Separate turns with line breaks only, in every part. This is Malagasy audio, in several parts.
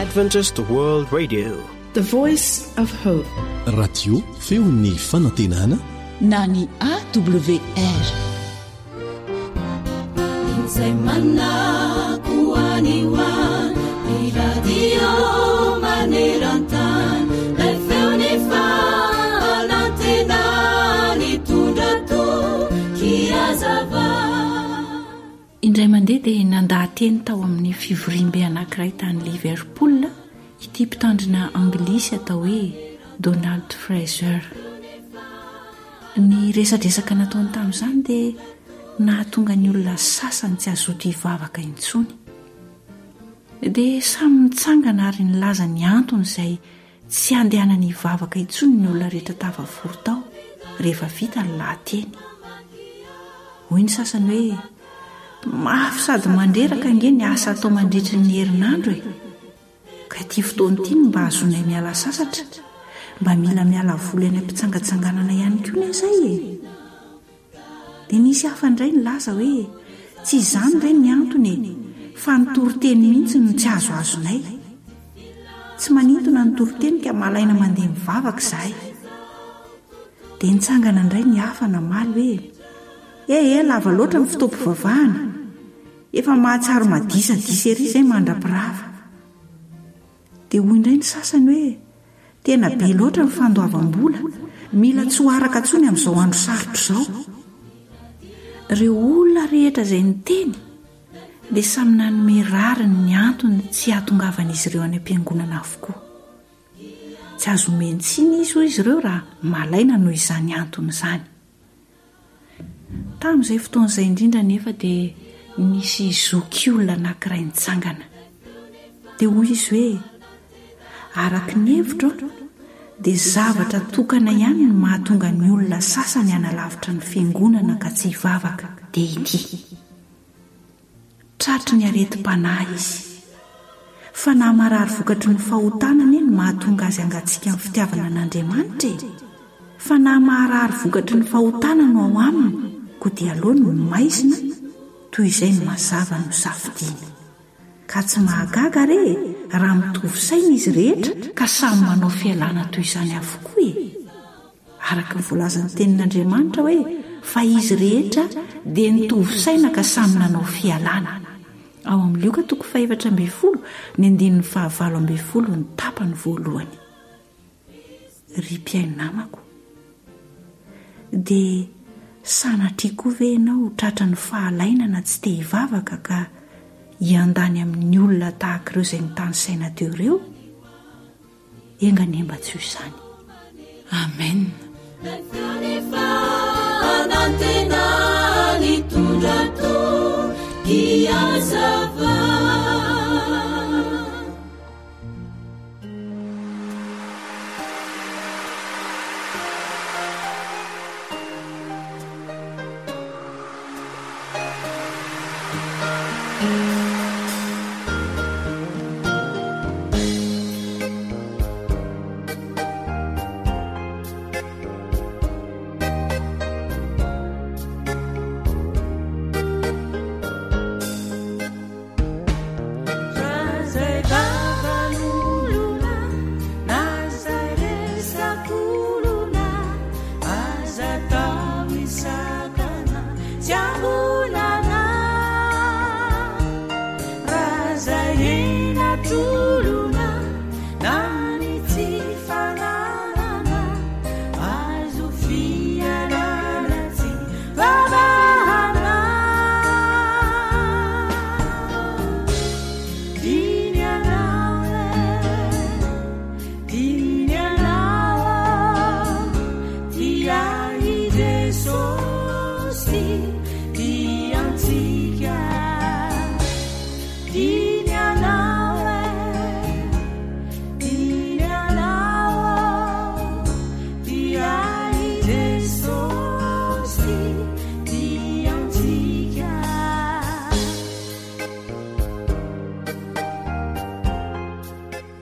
Adventist World Radio,
the voice of hope.
Radio feon'ny fanantenana
na ny AWR.
Izay manakuaniwa ni radio manerantan lay feony fanantena nitondra to kiazava.
Indray mandeha dia nandahateny tao amin'ny fivorimbe anankiray tany Liverpool ity mpitandrina anglisy atao hoe Donald Fraser. Ny resadresaka nataony tamin'izany dia nahatonga ny olona sasany tsy azoto hivavaka intsony. Dia samy nitsangana ary nilaza ny antony izay tsy andehanany hivavaka intsony ny olona rehetra tafavory tao rehefa vita ny lahateny. Hoy ny sasany hoe mafy sady mandreraka nge ny asa atao mandritry ny herinandro e. Ka ity fotoana ity mba azonay miala sasatra, mba mila miala voly any am-pitsangatsanganana ihany koa izay e. Dia nisy hafa indray ny laza hoe tsy izany re ny antony e, fa nitoriteny mihitsy no tsy azo azonay. Tsy manintona nitoriteny ka malaina mandeha mivavaka izahay. Dia nitsangana indray ny hafa namaly hoe lava loatra ny fitoam-pivavahana, efa mahatsaro madisadisa ery izay mandrapirava. Dia hoy indray ny sasany hoe tena be loatra ny fandoavam-bola, mila tsy ho araka intsony amin'izao andro sarotra izao. Ireo olona rehetra izay niteny dia samy nanome rariny ny antony tsy hahatongavan'izy ireo any am-piangonana avokoa. Tsy azo omeny tsiny izy hoy izy ireo raha malaina noho izany antony izany. Tamin'izay fotoan'izay indrindra nefa dia nisy zoky olona anankiray nitsangana. Dia hoy izy hoe araky ny hevitro dia zavatra tokana ihany no mahatonga ny olona sasany analavitra ny fiangonana ka tsy hivavaka dia ity: tratry ny areti-panahy izy. Fa na marary vokatry ny fahotanana no mahatonga azy angatsika amin'ny fitiavana an'Andriamanitra e. Fa na marary vokatry ny fahotanana ao aminy koa dia aloha no maizina toy izay no mazava no safidiana. Ka tsy mahagaga re raha mitovy saina izy rehetra ka samy manao fialana toy izany avokoa e. Araka ny voalazan'ny tenin'Andriamanitra hoe fa izy rehetra dia nitovy saina ka samy nanao fialana. Ao amin'ny Luka 4:20 ny tapany voalohany. Ry mpiaino namako, dia sanatria koa ve ianao tratra ny fahalainana tsy te hivavaka ka hiandany amin'ny olona tahaka ireo izay nitany saina teo ireo? Enganemba tsy ho izany. Amen.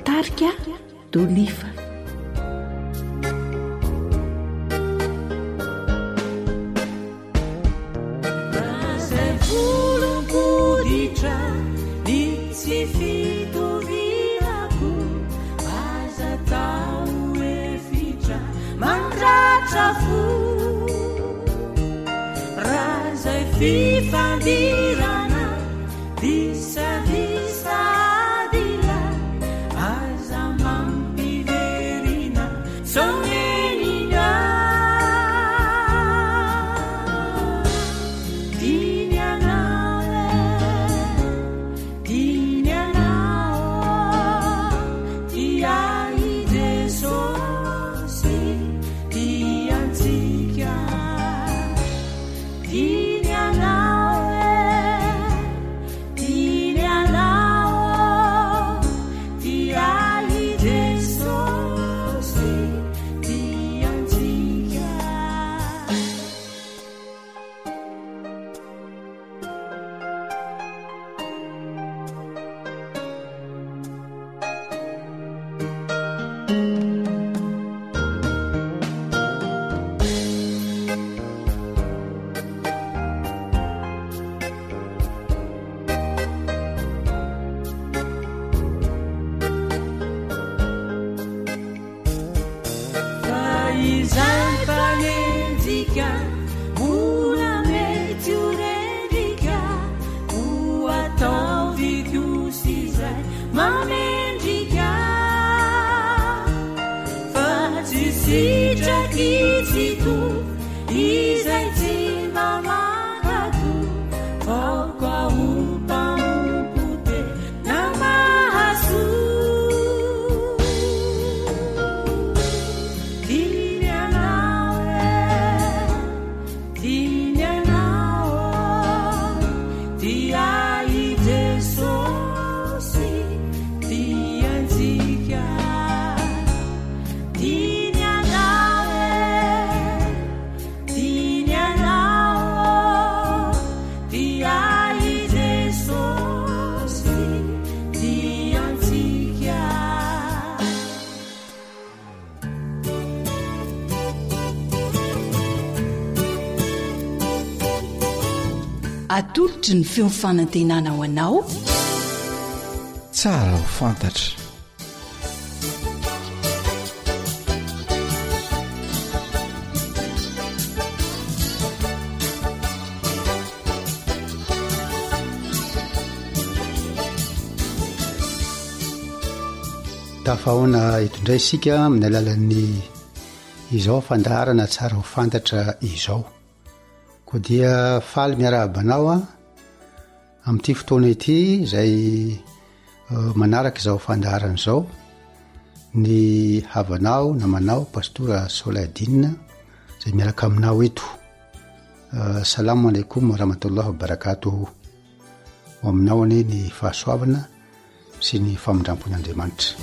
Tarika d'oliva.
Fitovinako fifandirana disavisadila aza mampiverina sonenina
atolotry ny feofanantenana ho anao
tsara ho fantatra
tafahoana hitondray isika amin'ny alalan'ny izao fandaharana tsara ho fantatra izao koa dia faly miarahabanao amin'ity fotoana ity izay manaraka izao fandaharana izao ny havanao namanao pastora Soladina izay miaraka aminao eto salamu alaikum wa rahmatullahi wa barakatuh ho aminao ane ny fahasoavana sy ny famindrampon'Andriamanitra.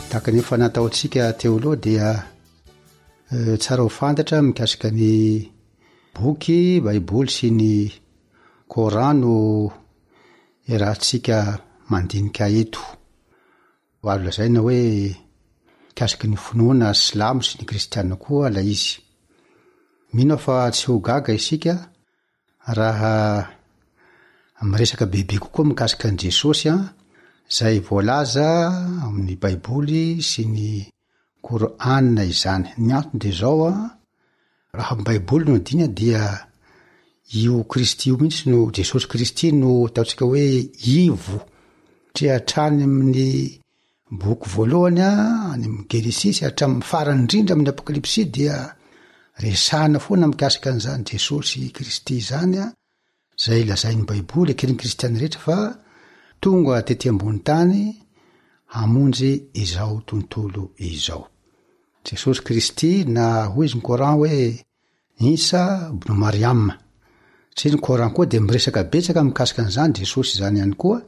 Taka nefa nataontsika teo aloha dia tsara ho fantatra mikasika ny boky baiboly sy ny Coran no irahantsika mandinika eto. Valo lazaina hoe mikasika ny finoana silamo sy ny kristianina koa la izy. Mino fa tsy ho gaga isika raha miresaka bebe kokoa mikasika ny Jesosy zay voalaza amin'ny baiboly sy ny Koranina izany. Ny antony dia zao raha amin'ny baiboly no dina dia io Kristy io mihitsy no Jesosy Kristy no ataontsika hoe ivo satria hatrany amin'ny boky voalohany any amin'ny Genesisy hatramin'ny farany indrindra amin'ny Apokalipsy dia resahana foana mikasika an'izany Jesosy Kristy izany zay lazain'ny baiboly akelin'ny kristiany rehetra fa tonga tety ambony tany hamonjy izao tontolo izao. Jesosy Kristy na hoy izy ny Coran hoe Isa ibn Mariam. Tsy ny Coran koa dia miresaka betsaka mikasika an'izany Jesosy izany ihany koa.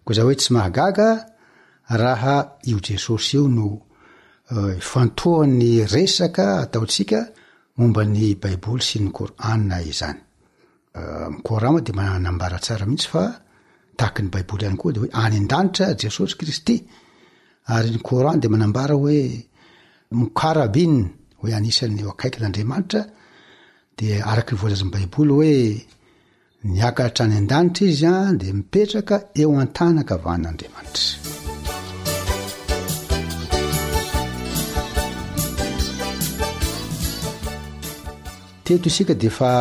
Koa izao hoe tsy mahagaga raha io Jesosy io no fantohan'ny resaka ataontsika momba ny baiboly sy ny Koranina izany. Ny Coran dia manambara tsara mihitsy fa tahaka ny baiboly ihany koa dia hoe any an-danitra Jesosy Kristy, ary ny Coran dia manambara hoe mukarabin hoe anisan'ny eo akaikin'Andriamanitra, dia araka ny voalaza ny baiboly hoe niakatra any an-danitra izy dia mipetraka eo an-tany ankavan'Andriamanitra. teto isika dia fa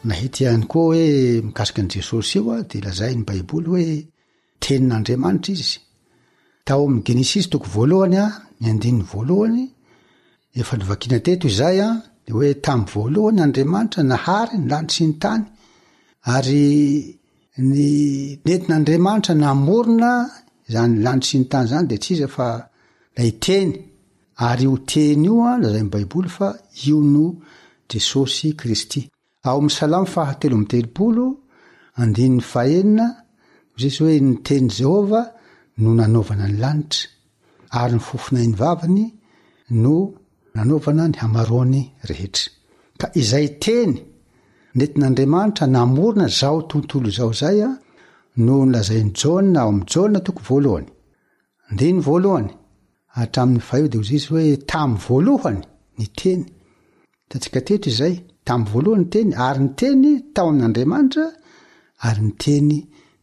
nahety ihany koa hoe mikasika an' Jesosy io a dia lazay ny baiboly hoe tenin'Andriamanitra izy. Tao amin'ny Genesis toko voalohany a 1:1 efa novakiana teto izay a dia hoe tamin'ny voalohany Andriamanitra nahary ny lanitra sy ny tany ary ny nentin'Andriamanitra namorona izany lanitra sy ny tany zany dia tsy iza fa lay teny. Ary io teny io a lazay ny baiboly fa io no Jesosy Kristy. Ao amin'ny Salamo 130:5 izy hoe ny teny Jehova no nanaovana ny lanitra ary ny fofona ny vavany no nanaovana ny hamaroany rehetra. Ka izay teny nentin'Andriamanitra namorona zao tontolo zao zay a no nolazainy Jona ao amin'ny Jona toko voalohany 1:1 hatramin'ny 5 dia izy hoe tamin'ny voalohany ny teny. Tatsika teto izay tamin'ny voalohany ny teny ary ny teny tao amin'Andriamanitra ary ny teny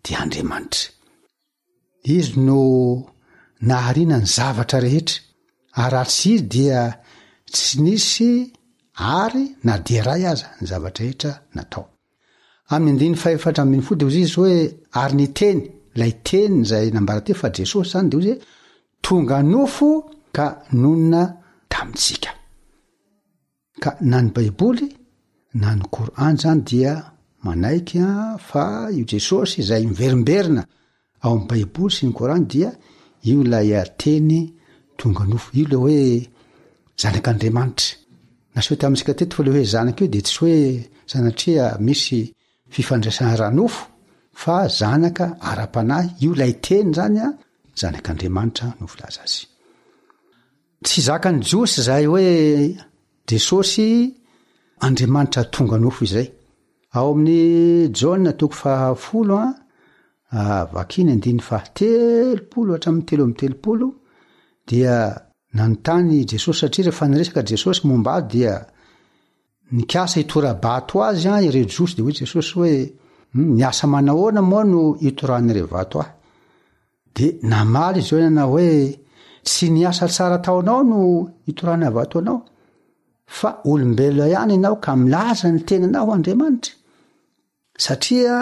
dia Andriamanitra. Izy no nahariana ny zavatra rehetra ary raha tsy izy dia tsy nisy ary na dia ray aza ny zavatra rehetra natao. Amin'ny 5:4 dia izy hoe ary ny teny lay teny izay nambara teo fa Jesosy zany dia izy tonga nofo ka nonona tamintsika. Ka na ny baiboly na ny Koran zany dia manaiky fa io Jesosy izay miverimberina ao amin'ny baiboly sy ny Koran dia io lay teny tonga nofo, io le hoe zanak'Andriamanitra. Na sy hoe tamintsika teto fa le hoe zanaka io dia tsy hoe sanatria misy fifandraisana ranofo fa zanaka ara-panahy, io lay teny zany a zanak'Andriamanitra no filaza azy. Tsy zakany jiosy zay hoe Jesosy Andriamanitra tonga nofo izay. Ao amin'ny Jona toko 10 vakiny 9:30 hatramin'ny 3:30 dia nanontany Jesosy satria rehefa niresaka Jesosy momba azy dia nikasa hitora-bato azy ireo jiosy dia hoe Jesosy hoe niasa manahoana moa no hitoran'ireo vato ahy. Dia namaly izy na hoe tsy niasa tsara taonao no hitorana vato anao fa olombelona ihany ianao ka milaza ny tenanao Andriamanitra. Satria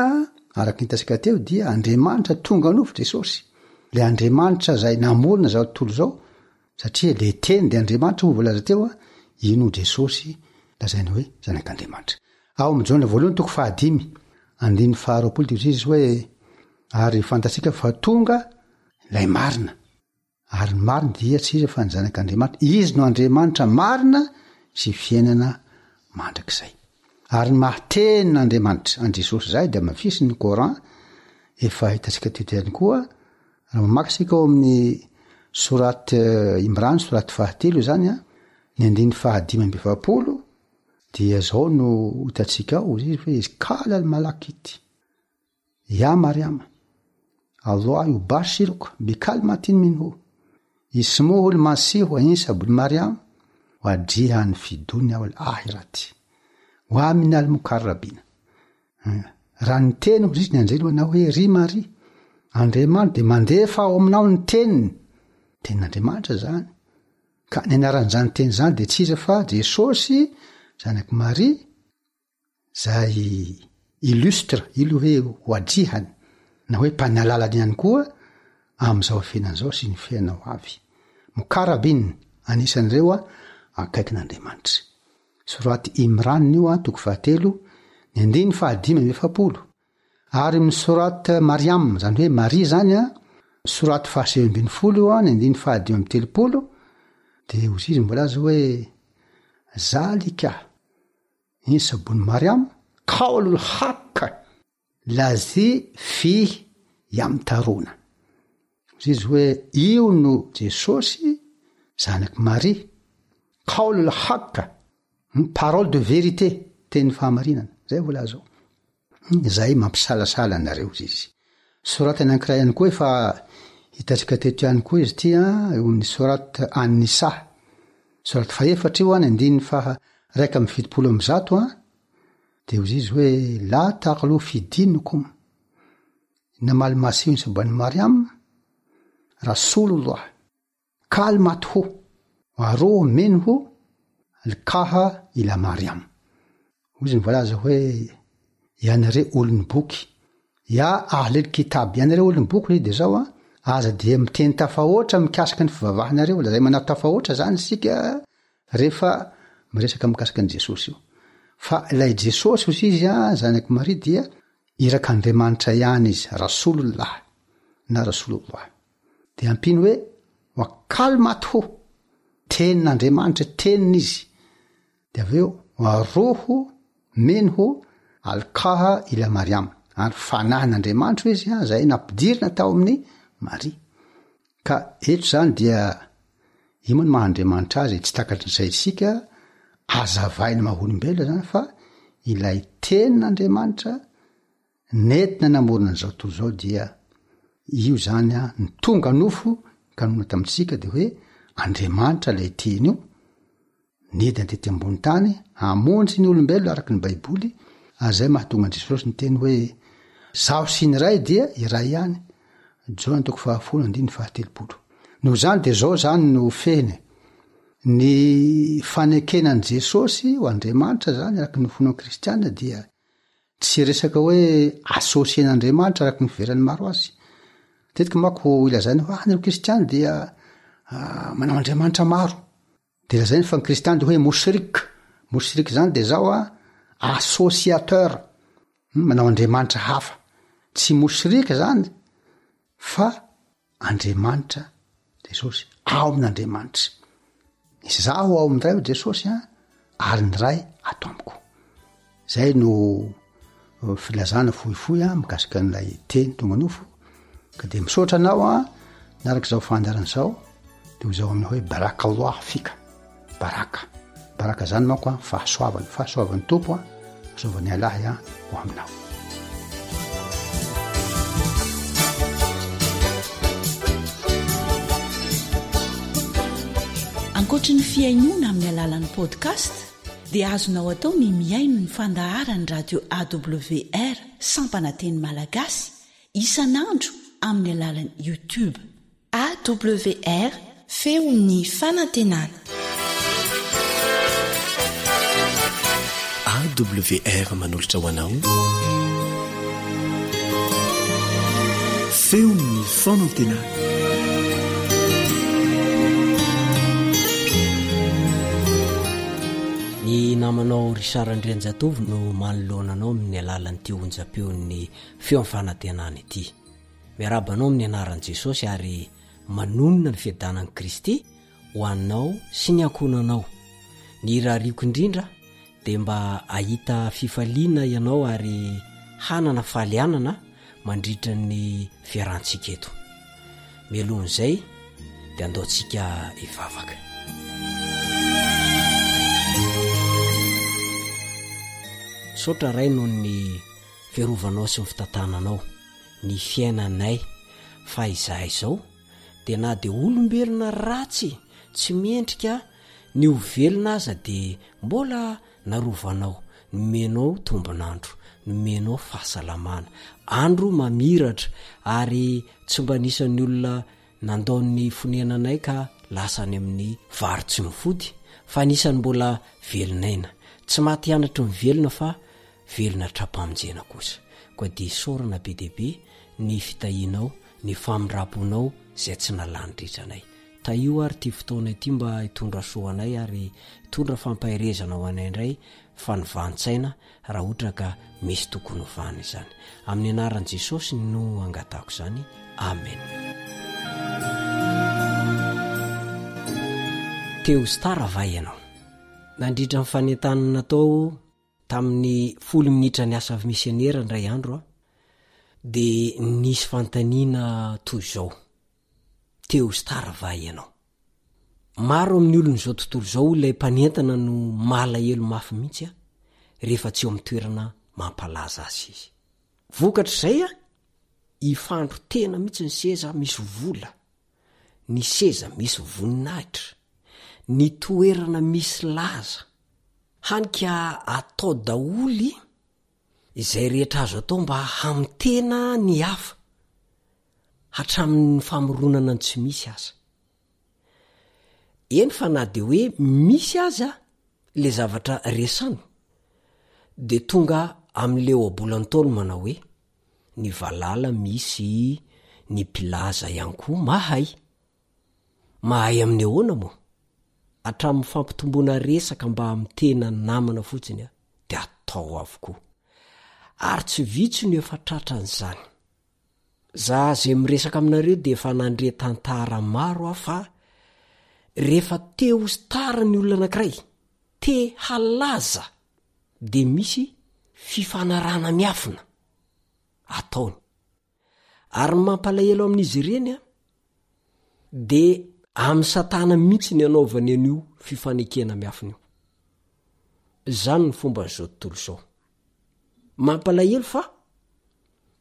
araka nitasika teo dia Andriamanitra tonga nofo Jesosy. Le Andriamanitra zay namorona zao tontolo zao satria le teny dia Andriamanitra ho voalaza teo ino Jesosy lazaina hoe zanak'Andriamanitra. Ao amin'ny Jona voalohany toko 5:20 dia izy hoe ary fantasika fa tonga lay marina ary ny marina dia tsy iza fa ny zanak'Andriamanitra. Izy no Andriamanitra marina sy fiainana mandrakizay. Ary ny mahatenin'Andriamanitra an Jesosy zay dia mafisy ny Koran efa hitantsika teto ihany koa raha mamakasika ao amin'ny sorat Imran sorat 10 zany ny 15:20 dia zao no hitantsika ao izy hoe kala al-malakity ya Mariama Allah yubashiruka bikalmatin minhu ismuhu al-masih Isa ibn Maryam wajihan fi dunya wal akhirati wa min al-mukarrabin. Raha ny teny izy ny anjely na hoe ry Maria Andriamanitra dia mandefa ao aminao ny tenin'Andriamanitra zany. Ka ny anaran'izany teny zany dia tsy iza fa Jesosy zanaky Maria zay illustre ilo hoe wajihan na hoe mpanalalany ihany koa amin'izao fiainan'izao sy ny fiainao avy. Mukarrabin anisan'ireo akaikin'Andriamanitra. Soraty Imran io toko 13 ny 15:20 ary amin'ny soraty Mariam zany hoe Maria zany soraty 19:20 ny 15:30 dia izy mbolaza hoe zalika Isa ibn Maryam qaulul haqq lazi fih yamtaruna. Izy hoe io no Jesosy zanaky Maria qaulul haqq parole de vérité teny fahamarinana zay volaza ao. Zay mampisalasala anareo izy. Soraty anankiray ihany koa efa hitantsika teto ihany koa izy ity eo amin'ny soraty An-Nisa soraty 4 io ny 270 dia izy hoe la taqlu fi dinikum inama al-masih Isa ibn Maryam rasulullah kalmathu wa ruh minhu al-kaha ila Maryam. ozy ny voalaza hoe ianareo olony boky ia ahlely kitaby ianareo olony boky de zao aza de miteny tafahoatra mikasika ny fivavahanareo lazay manao tafahoatra zany sika rehefa miresaka mikasika an' Jesosy io fa ilay Jesosy ozy izy zanaky Maria dia irak'Andriamanitra ihany izy rasulullah na rasulullah de ampiny hoe wa kalmathu tenin'Andriamanitra teniny izy de aveo wa ruhu minhu alqaha ila Mariam ary fanahin'Andriamanitra izy zay nampidirina tao amin'ny Maria ka eto zany dia imony mahandriamanitra azy tsy takatrin'izay sika azavaina maholombelo zany fa ilay tenin'Andriamanitra nentina namorona an'izao tontolo zao dia io zany ny tonga nofo kanona tamitsika de hoe Andriamanitra lay teny io nedina tety ambony tany hamonjy ny olombelo araky ny baiboly ary zay mahatonga an Jesosy ny teny hoe zaho sy ny ray dia iray ihany John 10:7 noho zany de zao zany no fehiny ny fanekenan'i Jesosy ho Andriamanitra zany araky ny finoana kristiana dia tsy resaka hoe asosien'Andriamanitra araky ny verany maro azy tetika mako ilazany hoe ny kristiana dia manao Andriamanitra maro de lazainy fa ny kristiana de hoe moshrik zany de zao associateur manao Andriamanitra hafa tsy moshrik zany fa Andriamanitra Jesosy ao amin'Andriamanitra misy zaho ao amin'ny ray o Jesosy ary ny ray ato amiko zay no filazana fohifohy mikasika n'ilay teny tonga nofo ka de misaotra anao narak' zao fandaran'izao de ho zao amina hoe barakallah fika baraka zany manko fahasoavan'ny tompo asoavan'ny alahy ho aminao.
Ankoatra ny fiainoana amin'ny alalan'ny podcast dia azonao atao ny miaino ny fandaharany radio AWR Sampananteny Malagasy isanandro amin'ny alalan'ny YouTube AWR feon'ny fanantenana.
AWR manolotra ho anao feon'ny fanantenana.
Ny namanao Risarandrianjatovo no manoloananao amin'ny alalan'ity onjam-peon'ny feon'ny fanantenana ity. Miarabanao amin'ny anaran'i Jesosy ary manonona ny fiadanan'i Kristy ho anao sy ny ankonanao. Ny rariko indrindra dia mba ahita fifaliana ianao ary hanana falianana mandritra ny fiarantsika eto. Mialohan'izay dia andaontsika hivavaka. Sotra ray noho ny fiarovanao sy ny fitantananao ny fiainanay fa izahay izao dia na dia olombelona ratsy tsy miendrika ny ovelona aza dia mbola narovanao nomenao tombonandro nomenao fahasalamana andro mamiratra ary tsy mba nisan'ny olona nandaon'ny fonenanay ka lasany amin'ny vary tsy mifody fa nisany mbola velonaina tsy maty anatra mivelona fa velona trapamonjena kosa koa dia sorana be deaibe ny fitahinao ny famindramponao izay tsy nalanydritranay taio ary ty fotoana ity mba hitondra soanay ary hitondra fampahirezana ho anay indray fa nyvantsaina raha ohatra ka misy tokony hovana izany amin'ny anaran'i Jesosy no angatako izany amen. Teo stara va ianao nandritra ny fanentanana natao tamin'ny 10 minitra ny asa misionera ndray andro dia nisy fantaniana toy izao. Teo stara va ianao. Maro amin'ny olona izao tontolo izao ilay mpanentana no malahelo mafy mihitsy rehefa tsy eo amin'ny toerana mampalaza azy izy. Vokatra izay ifandro tena mihitsy ny seza misy vola, ny seza misy voninahitra, ny toerana misy laza hanika atao daoly izay rehetra azo atao mba hamitena ny hafa hatramin'ny famoronana ny tsy misy aza. Eny fa na dia hoe misy aza le zavatra resano de tonga am'leo abolany taolo manao hoe ny valala misy ny pilaza ihany koa mahay amin'ny ahoana moa atramin'ny fampitomboana resaka mba amin'ny tena namana fotsiny de atao avokoa ary tsy vitsy ny efa tratran'izany za zay miresaka aminareo de efa nandre tantara maro fa rehefa te ho stara ny olona anankiray te halaza de misy fifanarana miafina ataony ary mampalahelo amin'izy ireny de amin'ny satana mihitsy ny anaovany an'io fifanekena miafina io zany ny fomba n'izao tontolo izao mampalahelo fa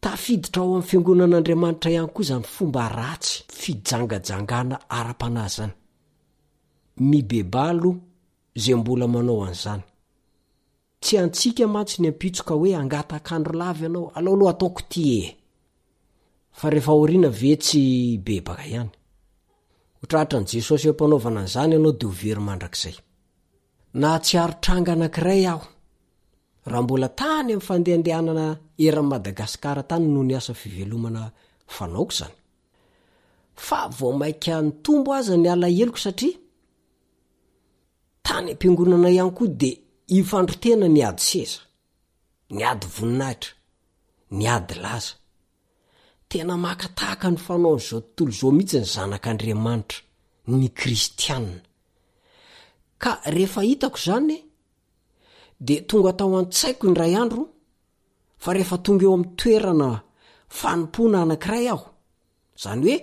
tafiditra ao amin'ny fiangonan'Andriamanitra ihany koa zany fomba ratsy fijangajangana ara-panahy zany mibebalo zay mbola manao an'izany tsy antsika mantsy ny ampitsoka hoe angatakandro lavy ianao aloha ataoko ty fa rehefa aoriana ve tsy bebaka ihany otratra n' Jesosy ampanaovana an'izany ianao de ho very mandrakizay na tsy arotranga anankiray aho raha mbola tany amin'ny fandehandehanana eran'i Madagasikara tany no ny asa fivelomana fanaoko zany fa vao maika ny tombo aza ny alaheloko satria tany am-piangonana ihany koa de ifandrotena ny ady seza ny ady voninahitra ny ady laza tena makatahaka ny fanao n'izao tontolo izao mihitsy ny zanak'Andriamanitra ny kristianina ka rehefa hitako zany de tonga tao an-tsaiko ny ray andro fa rehefa tonga eo amin'ny toerana fanompoana anankiray aho zany hoe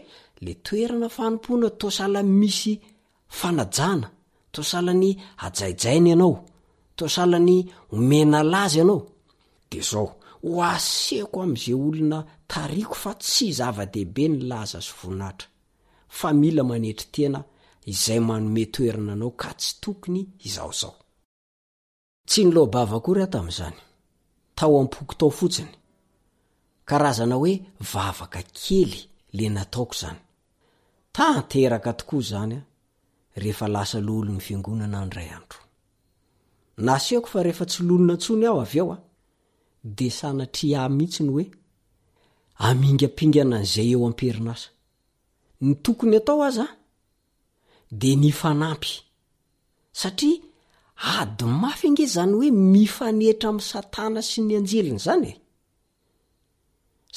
le toerana fanompoana tosala misy fanajana tosala ny ajaijainy ianao tosala ny omena laza ianao de zao ho aseko am'izay olona tariko fa tsy zava-dehibe ny laza sy voninahitra fa mila manetry tena izay manome toerana anao ka tsy tokony izaozao tsy ny loabava kory tam'izany tao am-poko tao fotsiny karazana hoe vavaka kely le nataoko zany tanteraka tokoa zany rehefa lasa lolo ny fiangonana andray andro naseko fa rehefa tsy lolona ntsony aho avy eo de sanatria mihitsy ny hoe amingapingana an'izay eo am-perinasa ny tokony atao aza de ny fanampy satria ady mafy ange zany hoe mifanetra amin'ny satana sy ny anjeliny zany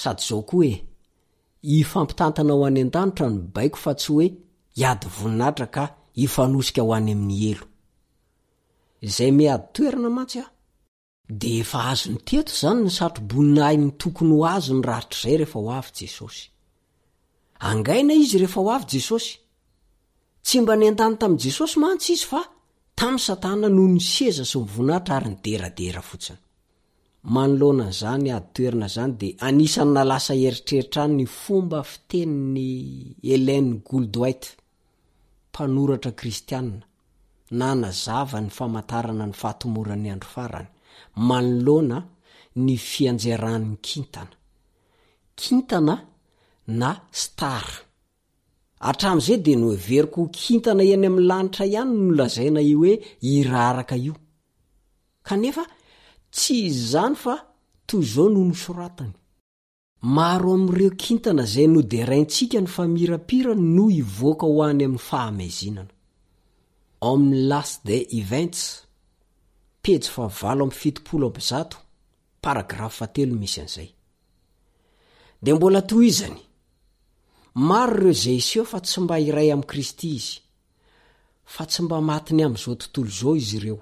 sady zao koa ifampitantana ho any an-danitra ny baiko fa tsy hoe iady voninahitra ka ifanosika ho any amin'ny elo izay miady toerana mantsy de efa azo ny teto zany ny satroboninay ny tokony ho azo ny rahatra izay rehefa ho avy Jesosy angaina izy rehefa ho avy Jesosy tsy mba ny an-tany tamin'i Jesosy mantsy izy fa tamin'ny satana noho ny seza sy mivoninahitra ary ny deradera fotsiny manoloana n'izany ady toerana zany de anisany nalasa eritreritra ny fomba fitenin'ny Ellen Goldwait mpanoratra kristianina na nazava ny famantarana ny fahatomoran'ny andro farany manoloana ny fianjeran'ny kintana na star atram'izay de no everiko kintana eny amin'ny lanitra ihany no lazaina io hoe iraraka io kanefa tsy izany fa toy izao no nosoratany maro amin'ireo kintana zay no de raintsika ny famirapira no ivoaka ho any amin'ny fahamezinana ao amin'ny Last Day Events pejy 770 paragrafy 3 misy an'izay de mbola tohizany maro ireo zay iseho fa tsy mba iray amin'i Kristy izy fa tsy mba matiny amin'izao tontolo izao izy ireo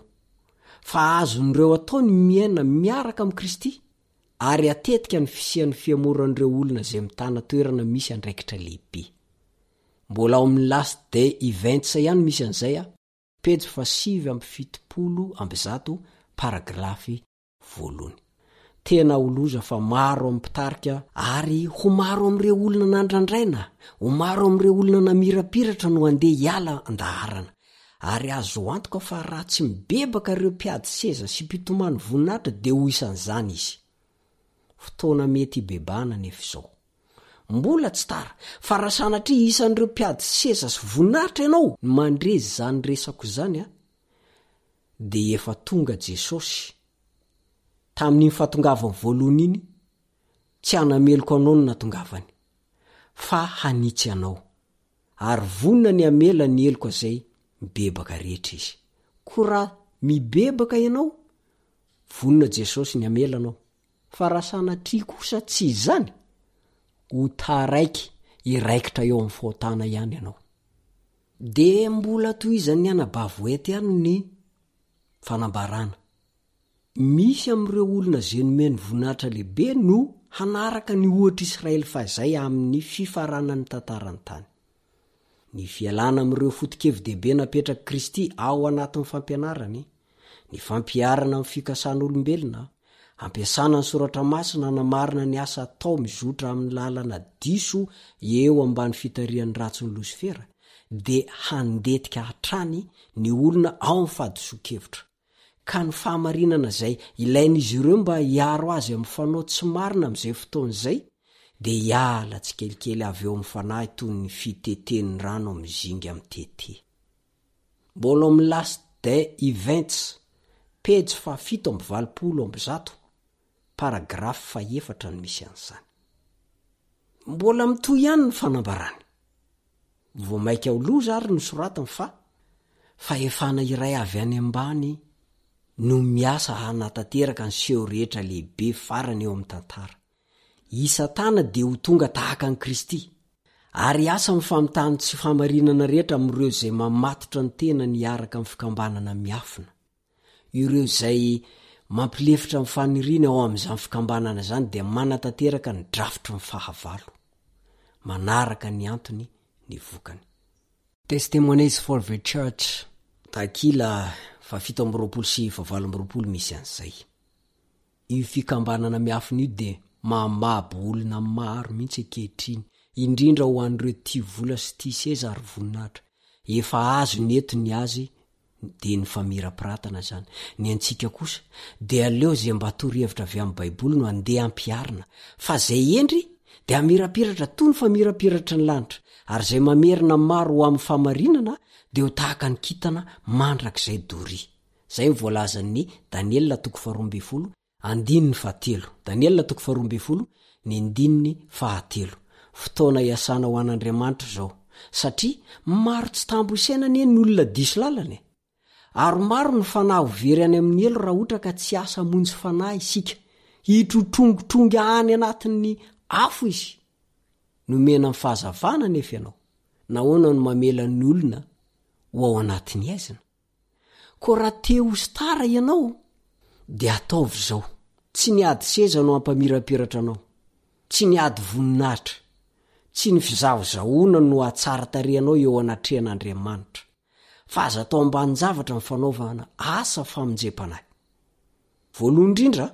fa azon'ireo ataony miaina miaraka amin'i Kristy ary atetika ny fisian'ny fiamoran'ireo olona zay mitana toerana misy andraikitra lehibe mbola ao amin'ny Last Day Events ihany misy an'izay pejy 770 paragrafy 1 tena oloza fa maro amin'ny mpitarika ary ho maro amin'ireo olona nandrandraina ho maro amin'ireo olona namirapiratra no andeha hiala andaharana ary azo antoka fa raha tsy mibebaka ireo mpiady seza sy mpitomany voninahitra de ho isan'izany izy fotoana mety ibebana nefa izao mbola tsy tara fa raha sanatria isan'ireo mpiady seza sy voninahitra ianao mandrezy zany resako zany de efa tonga Jesosy tamin'ny fatongavany voalohany iny tsy anameloko anao no natongavany fa hanitsy anao ary vonina ny amela ny eloko izay mibebaka rehetra izy ko raha mibebaka ianao vonina Jesosy ny amela anao fa raha sanatria kosa tsy izany ho taraiky iraikitra eo amin'ny fahotana ihany ianao de mbola toizan'ny anabavyety ihany ny fanambarana misy amin'ireo olona zay nomeny voninahitra lehibe no hanaraka ny ohatra Israely fa izay amin'ny fifaranany tantarany tany ny fialana amin'ireo foto-kevi-dehibe napetraka Kristy ao anatin'ny fampianarany ny fampiarana amin'ny fikasan'olombelona ampiasana ny soratra masina namarina ny asa atao mizotra amin'ny lalana diso eo ambany fitarian'ny ratsy ny Losifera de handetika hatrany ny olona ao amin'ny fahadiso-kevitra ka ny fahamarinana izay ilain'izy ireo mba hiaro azy amin'ny fanao tsy marina amin'izay fotoana izay de hiala tsy kelikely avy eo amin'ny fanahy toy ny fiteten'ny rano amin'ny zinga amin'ny tete mbola amin'ny Last Day Events page 720 paragrafy 4 no misy an'izany mbola mitoy ihany ny fanambarany vao maika ao loza ary nosoratany fa fahefana iray avy any ambany no miasa hanatanteraka ny seho rehetra lehibe farany eo amin'ny tantara Satana de ho tonga tahaka ny Kristy ary asa ny famitany tsy famarinana rehetra amin'ireo izay mamatotra ny tena ny araka amin'ny fikambanana miafina ireo izay mampilefitra ny faniriana ao amin'izany fikambanana izany de manatanteraka ny drafitry ny fahavalo manaraka ny antony ny vokany Testimonies for the Church takila 720 misy an'izay io fikambanana miafina io de mamabo olona maro mihitsy ankehitriny indrindra ho an'ireo tia vola sy tia seza ary voninahitra efa azo ny entony azy de ny famira-piratana zany ny antsika kosa de aleo zay mba torihevitra avy amin'ny Baiboly no andeha ampiarina fa zay endry de amirapiratra toy ny famirapiratra ny lanitra ary zay mamerina maro ho amin'ny famarinana de ho tahaka ny kitana mandrak'izay dory zay voalazan'ny Daniel 12 andininy 7 Daniel 12 ny andininy 7 fotoana iasana ho an'Andriamanitra zao satria maro tsy tambo isaina ny olona diso lalana ary maro ny fanahy very any amin'ny elo raha ohatra ka tsy asa monjy fanahy isika hitrotrongotronga any anatin'ny afo izy nomena ny fahazavana nefa ianao nahoana no mamela ny olona ho ao anatiny aizina ko raha teo stara ianao de ataovy zao tsy ny ady seza no ampamirapiratra anao tsy ny ady voninahitra tsy ny fizavazaona no atsara tarehanao eo anatrehan'Andriamanitra fa aza atao ambany zavatra ny fanaovana asa famonjepanahy voalohany indrindra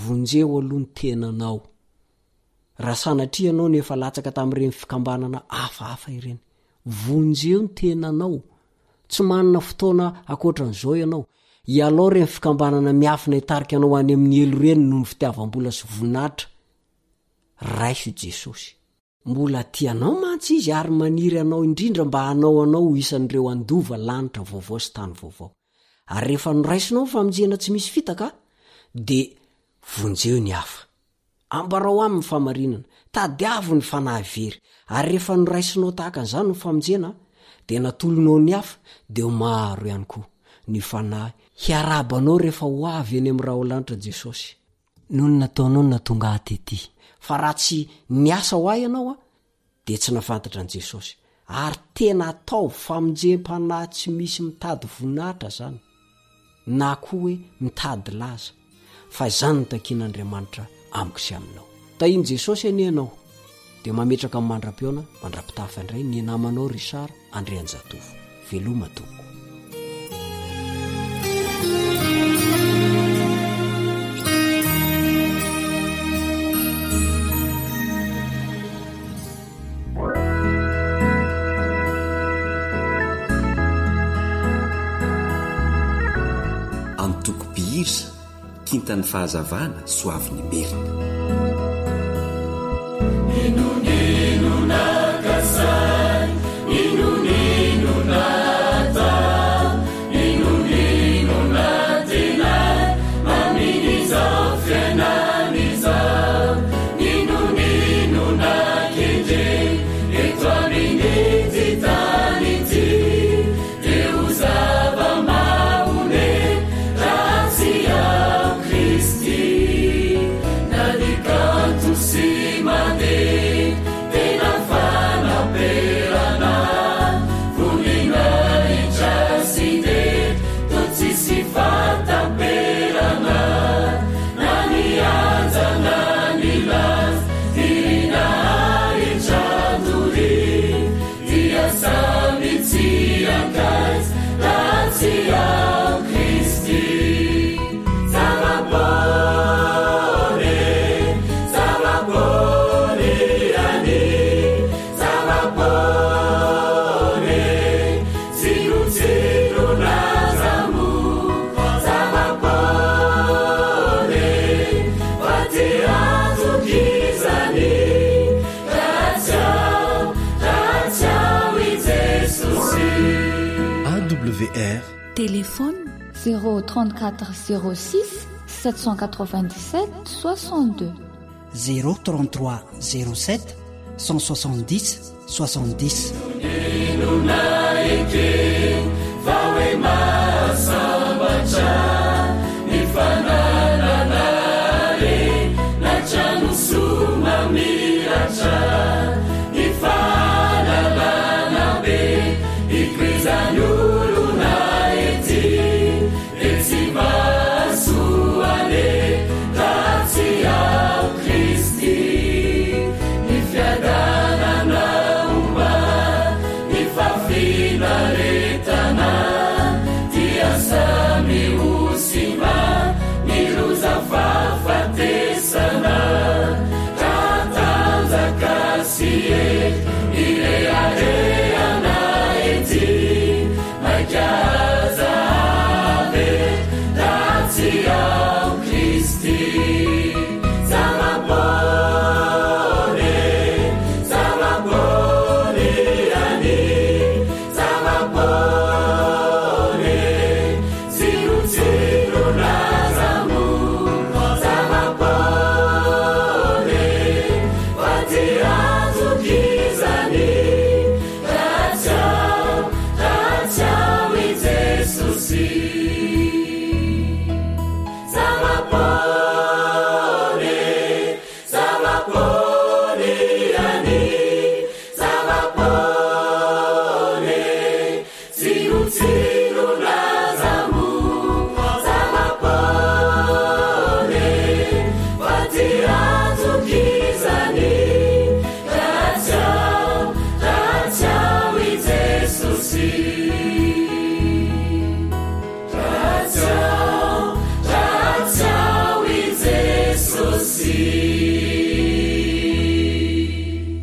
vonjeo aloha ny tenanao raha sanatria ianao nefa latsaka tamin'ireny fikambanana hafahafa ireny vonjeo ny tenanao tsy manana fotoana akoatran'izao ianao ialao reny fikambanana miafina hitarika anao any amin'ny elo reny noho ny fitiavam-bola sy voninahitra raiso Jesosy mbola tianao mantsy izy ary maniry anao indrindra mba anao isan'ireo andova lanitra vaovao sy tany vaovao ary rehefa noraisinao famonjena tsy misy fitaka de vonjeo ny hafa ambarao amin'ny famarinana tadiavo ny fanahy very ary rehefa noraisinao tahaka an'izany ny famonjena de natolonao ny hafa de ho maro ihany koa ny fanahy hiarabanao rehefa ho avy eny amin'ny raha o lanitra Jesosy noho ny nataonao natonga atety fa raha tsy niasa ho ahy ianao de tsy nafantatra an' Jesosy ary tena atao famonjem-panahy tsy misy mitady voninahitra zany na koa hoe mitady laza fa izany no takian'Andriamanitra amiko sy aminao tahiny Jesosy any ianao de mametraka amin'ny mandra-peona mandra-pitafa indray ny namanao Richard Andrianjatovo veloma tompo
Antoko-bihira kintan'ny fahazavana soavy ny merina
Inunino na tena mamini zafia
AWR.
Téléphone
034 06 797 62
033 07 170 70.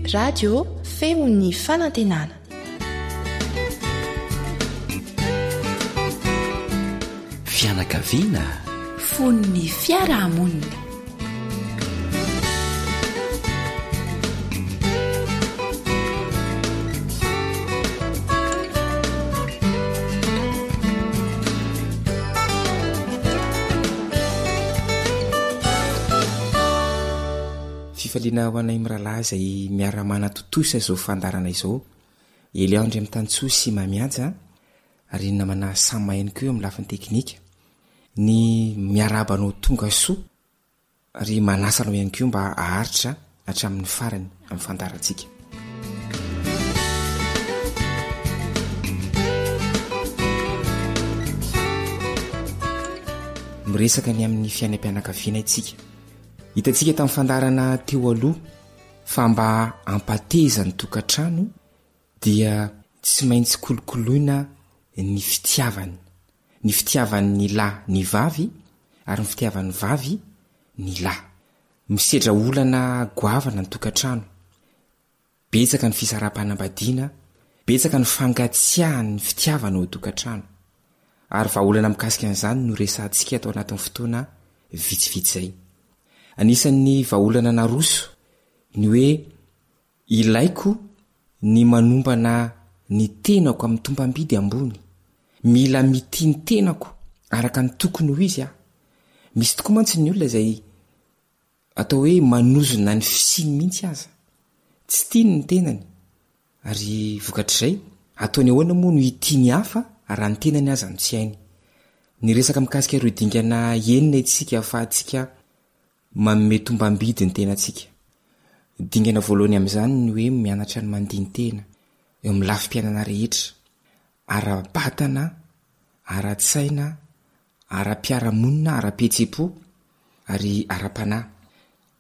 Radio feon'ny fanantenana.
Fianakaviana
fon'ny fiarahamonina.
Fifaliana ho anay mirahalahy izay miara-mana totosa izao fandarana izao. Eliandry amin'ny tantsoa sy mamiaja ary namana sama ihany koa eo amin'ny lafiny teknika. Ny miarabanao tonga soa ary manasanao ihany koa mba aharitra hatramin'ny farany amin'ny fandarantsika. Miresaka ny amin'ny fiainam-pianakaviana itsika. Hitantsika tamin'ny fandarana teo aloha fa mba ampateza ny tokantrano dia tsy maintsy kolokoloina ny fitiavany. Ny fitiavan'ny lahy ny vavy ary ny fitiavan'ny vavy ny lahy. Misedra olana goavana ny tokantrano. Betsaka ny fisarapanambadiana, betsaka ny fangatsiahany ny fitiavana ao tokantrano. Ary vahaolana mikasika an'izany no resantsika atao anatin'ny fotoana vitsivitsy zay. Anisan'ny vahaolana naroso ny hoe ilaiko ny manombana ny tenako amin'ny tombam-bidy ambony. Mila mity ny tenako araka ny tokony ho izy. Misy tokoa mantsy ny olona izay atao hoe manozona ny fisiny mihitsy aza. Tsy tiany ny tenany. Ary vokatr'izay ataony ahoana moa no itiany hafa raha ny tenany aza no tsy hainy. Ny resaka mikasika ireo dingana enina itsika ahafahantsika manome tombam-bidy ny tenantsika. Dingana voalohany amin'izany ny hoe mianatra ny mandihy ny tena eo amin'ny lafim-piainana rehetra. Ara-batana, ara-tsaina, ara-piaramonina, ara-petsepo ary ara-panahy.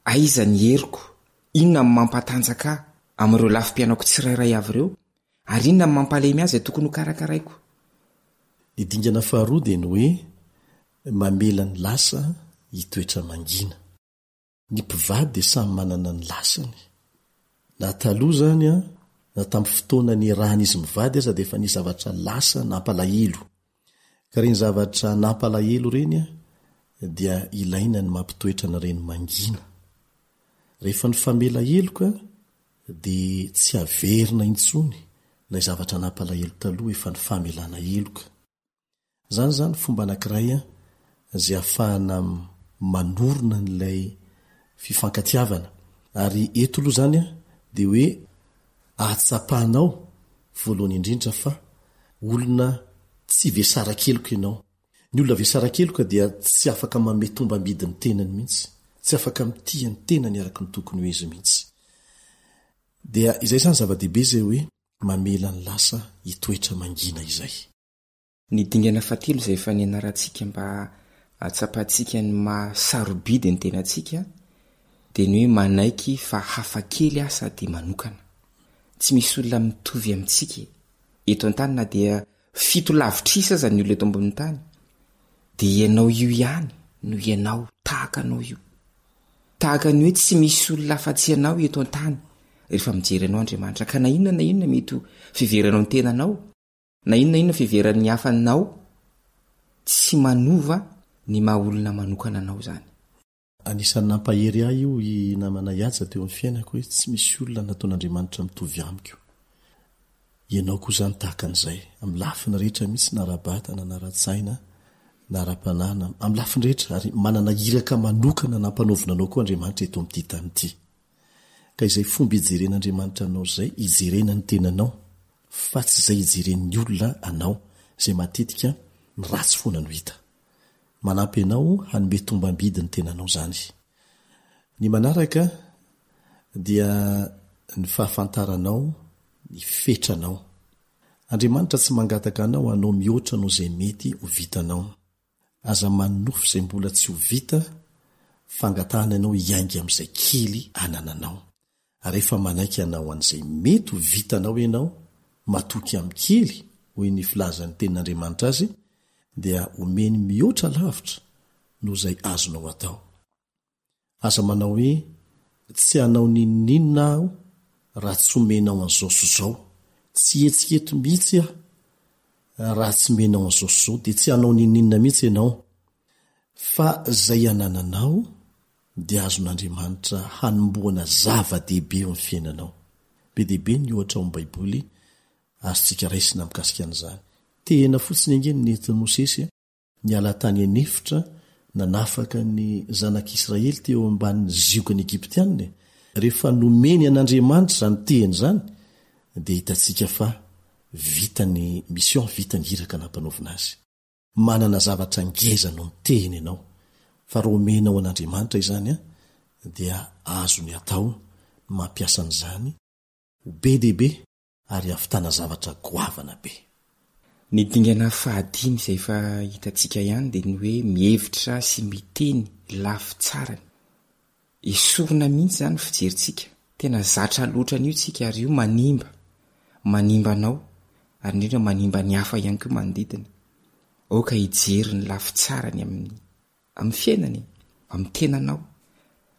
Aiza ny heriko? Inona ny mampatanjaka amin'ireo lafim-piainako tsirairay avy ireo? Ary inona ny mampalemy azy tokony ho karakaraiko?
Ny dingana faharoa dia ny hoe mamela ny lasa hitoetra mangina. Ny mpivady dia samy manana ny lasany. Na taloha zany na tamin'ny fotoana ny rahan'izy mivady aza dia efa ny zavatra lasa nampalahelo. Ka reny zavatra nampalahelo reny dia ilaina ny mampitoetra na reny mangina. Rehefa ny famela heloka dia tsy averina intsony ilay zavatra nampalahelo taloha efa ny famelana heloka. zany fomba anankiray zay ahafahana manorona n'ilay fifankatiavana. Ary eto aloha zany de hoe atsapahanao voalohany indrindra fa olona tsy vesarakeloka ianao. Ny olona vesarakeloka dia tsy afaka mametomba ambidiny tenany mihitsy, tsy afaka mitiany tenany araka ny tokony ho izy mihitsy. Dia izay zany zava-dehibe zay hoe mamela ny lasa hitoetra mangina izay.
Ny dingana fatelo zay efa nianarantsika mba atsapahantsika ny mahasarobidy ny tenantsika dia ny hoe manaiky fa hafakely asa dia manokana. Tsy misy olona mitovy amintsika eto an-tany na dia fito lavitra aza ny olona eto ambony tany dia ianao io ihany no ianao tahaka anao io. Tahaka ny hoe tsy misy olona afa-tsy ianao eto an-tany rehefa mijery anao Andriamanitra, ka na inona mety fiveranao ny tenanao, na inona fiveran'ny hafanao, tsy manova ny maha olona manokana anao zany.
Anisan'ny nampahery ahy io i namana Ihaja teo amin'ny fiainako hoe tsy misy olona nataon'Andriamanitra mitovy amiko. Ianao koa zany tahaka an'izay amin'ny lafiny rehetra mihitsy, na ara-batana na ara-tsaina na ara-panahina, amin'ny lafiny rehetra, ary manana iraka manokana nampanaovina anao koa Andriamanitra eto amin'ity tany ity. Ka izay fomba ijeren'Andriamanitra anao zay, ijerena ny tenanao, fa tsy izay ijeren'ny olona anao zay matetika ny ratsy foana no hita. Manampy anao hanome tombam-bidy ny tenanao zany. Ny manaraka dia ny fahafantaranao, ny fetranao. Andriamanitra tsy mangataka anao anao mihoatra no zay mety ho vitanao. Aza manofo zay mbola tsy ho vita, fangatahana anao hiainga amin'izay kely anananao. Ary efa manaiky anao an'izay mety ho vitanao ianao, matoky amin'ny kely, hoy ny filazan'ny tenin'Andriamanitra azy, dia omeny mihoatra lavitra no zay azonao atao. Aza manao hoe tsy anao ninina aho raha tsy omenao an'izao sy izao, tsy etsiketo mihitsy aho raha tsy menao an'izao sy izao, dia tsy anao ninina mihitsy ianao, fa zay anananao dia azon'Andriamanitra hanomboana zava-dehibe eo amin'ny fiainanao. Be dehibe ny ohatra ao amin'ny Baiboly azontsika raisina mikasika an'izany. Tena fotsiny angeny nentin'i Mosesy niala tany anefitra nanafaka ny zanak'Israely teo ambanin'ny ziokany Egyptianina. Rehefa nomeny an'Andriamanitra zany tehany zany, dia hitantsika fa vita ny mission, vita ny iraka nampanaovina azy. Manana zavatra ngeza no mitehiny ianao, fa raha omenao an'Andriamanitra izany dia azo ny atao mampiasa an'izany ho be dehibe ary ahavitana zavatra goavana be.
Ny dingana fahadimy izay efa hitantsika ihany dia ny hoe mihevitra sy miteny lafy tsarany. Esorina mihitsy zany fijerintsika, tena zatra loatra an'io tsika, ary io manimba anao, ary indrindra manimba ny hafa ihany koa manodidina. Oka hijery ny lafy tsarany amin'ny fiainany, amin'ny tenanao.